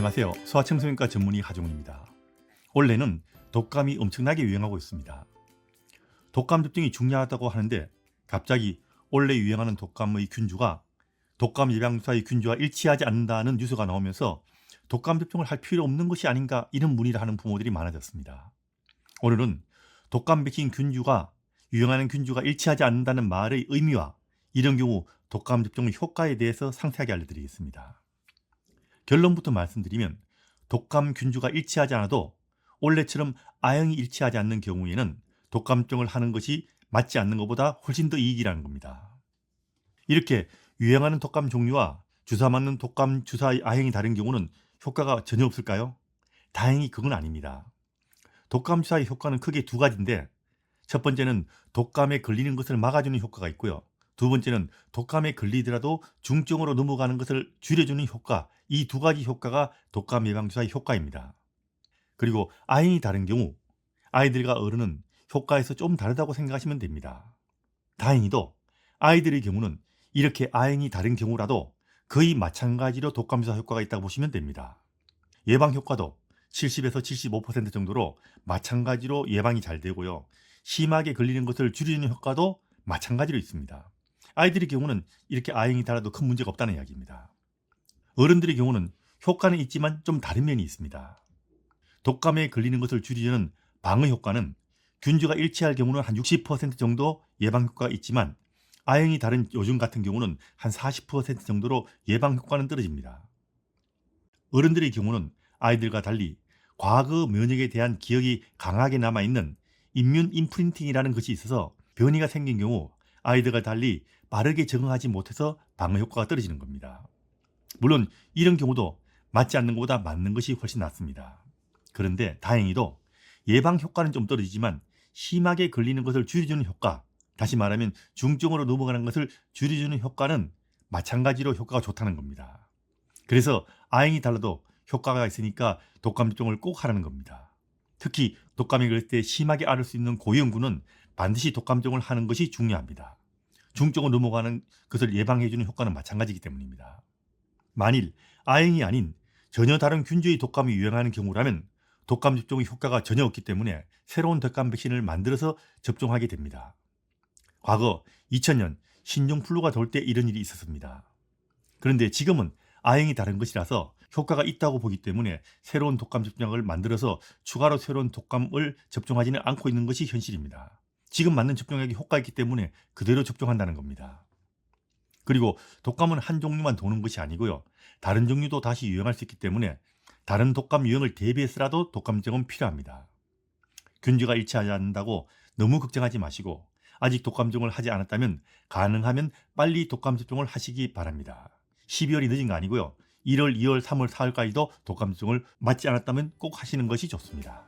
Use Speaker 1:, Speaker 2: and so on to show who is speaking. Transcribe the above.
Speaker 1: 안녕하세요. 소아청소년과 전문의 하종훈입니다. 올해는 독감이 엄청나게 유행하고 있습니다. 독감 접종이 중요하다고 하는데 갑자기 올해 유행하는 독감의 균주가 독감 예방주사의 균주와 일치하지 않는다는 뉴스가 나오면서 독감 접종을 할 필요 없는 것이 아닌가 이런 문의를 하는 부모들이 많아졌습니다. 오늘은 독감 백신 균주가 유행하는 균주가 일치하지 않는다는 말의 의미와 이런 경우 독감 접종의 효과에 대해서 상세하게 알려드리겠습니다. 결론부터 말씀드리면 독감 균주가 일치하지 않아도 원래처럼 R형이 일치하지 않는 경우에는 독감 접종을 하는 것이 맞지 않는 것보다 훨씬 더 이익이라는 겁니다. 이렇게 유행하는 독감 종류와 주사 맞는 독감 주사의 R형이 다른 경우는 효과가 전혀 없을까요? 다행히 그건 아닙니다. 독감 주사의 효과는 크게 두 가지인데 첫 번째는 독감에 걸리는 것을 막아주는 효과가 있고요. 두 번째는 독감에 걸리더라도 중증으로 넘어가는 것을 줄여주는 효과, 이 두 가지 효과가 독감 예방주사의 효과입니다. 그리고 R형이 다른 경우 아이들과 어른은 효과에서 좀 다르다고 생각하시면 됩니다. 다행히도 아이들의 경우는 이렇게 R형이 다른 경우라도 거의 마찬가지로 독감주사 효과가 있다고 보시면 됩니다. 예방 효과도 70에서 75% 정도로 마찬가지로 예방이 잘 되고요. 심하게 걸리는 것을 줄이는 효과도 마찬가지로 있습니다. 아이들의 경우는 이렇게 R형이 달라도 큰 문제가 없다는 이야기입니다. 어른들의 경우는 효과는 있지만 좀 다른 면이 있습니다. 독감에 걸리는 것을 줄이려는 방어 효과는 균주가 일치할 경우는 한 60% 정도 예방 효과가 있지만 R형이 다른 요즘 같은 경우는 한 40% 정도로 예방 효과는 떨어집니다. 어른들의 경우는 아이들과 달리 과거 면역에 대한 기억이 강하게 남아있는 임뮨 임프린팅이라는 것이 있어서 변이가 생긴 경우 아이들과 달리 빠르게 적응하지 못해서 방어 효과가 떨어지는 겁니다. 물론 이런 경우도 맞지 않는 것보다 맞는 것이 훨씬 낫습니다. 그런데 다행히도 예방 효과는 좀 떨어지지만 심하게 걸리는 것을 줄여주는 효과, 다시 말하면 중증으로 넘어가는 것을 줄여주는 효과는 마찬가지로 효과가 좋다는 겁니다. 그래서 R형이 달라도 효과가 있으니까 독감 접종을 꼭 하라는 겁니다. 특히 독감에 걸릴 때 심하게 앓을 수 있는 고위험군은 반드시 독감 접종을 하는 것이 중요합니다. 중증으로 넘어가는 것을 예방해주는 효과는 마찬가지이기 때문입니다. 만일 R형이 아닌 전혀 다른 균주의 독감이 유행하는 경우라면 독감 접종의 효과가 전혀 없기 때문에 새로운 독감 백신을 만들어서 접종하게 됩니다. 과거 2000년 신종플루가 돌 때 이런 일이 있었습니다. 그런데 지금은 R형이 다른 것이라서 효과가 있다고 보기 때문에 새로운 독감 접종약을 만들어서 추가로 새로운 독감을 접종하지는 않고 있는 것이 현실입니다. 지금 맞는 접종약이 효과가 있기 때문에 그대로 접종한다는 겁니다. 그리고 독감은 한 종류만 도는 것이 아니고요. 다른 종류도 다시 유행할 수 있기 때문에 다른 독감 유행을 대비해서라도 독감 접종은 필요합니다. 균주가 일치하지 않는다고 너무 걱정하지 마시고 아직 독감 접종을 하지 않았다면 가능하면 빨리 독감 접종을 하시기 바랍니다. 12월이 늦은 거 아니고요. 1월, 2월, 3월, 4월까지도 독감 접종을 맞지 않았다면 꼭 하시는 것이 좋습니다.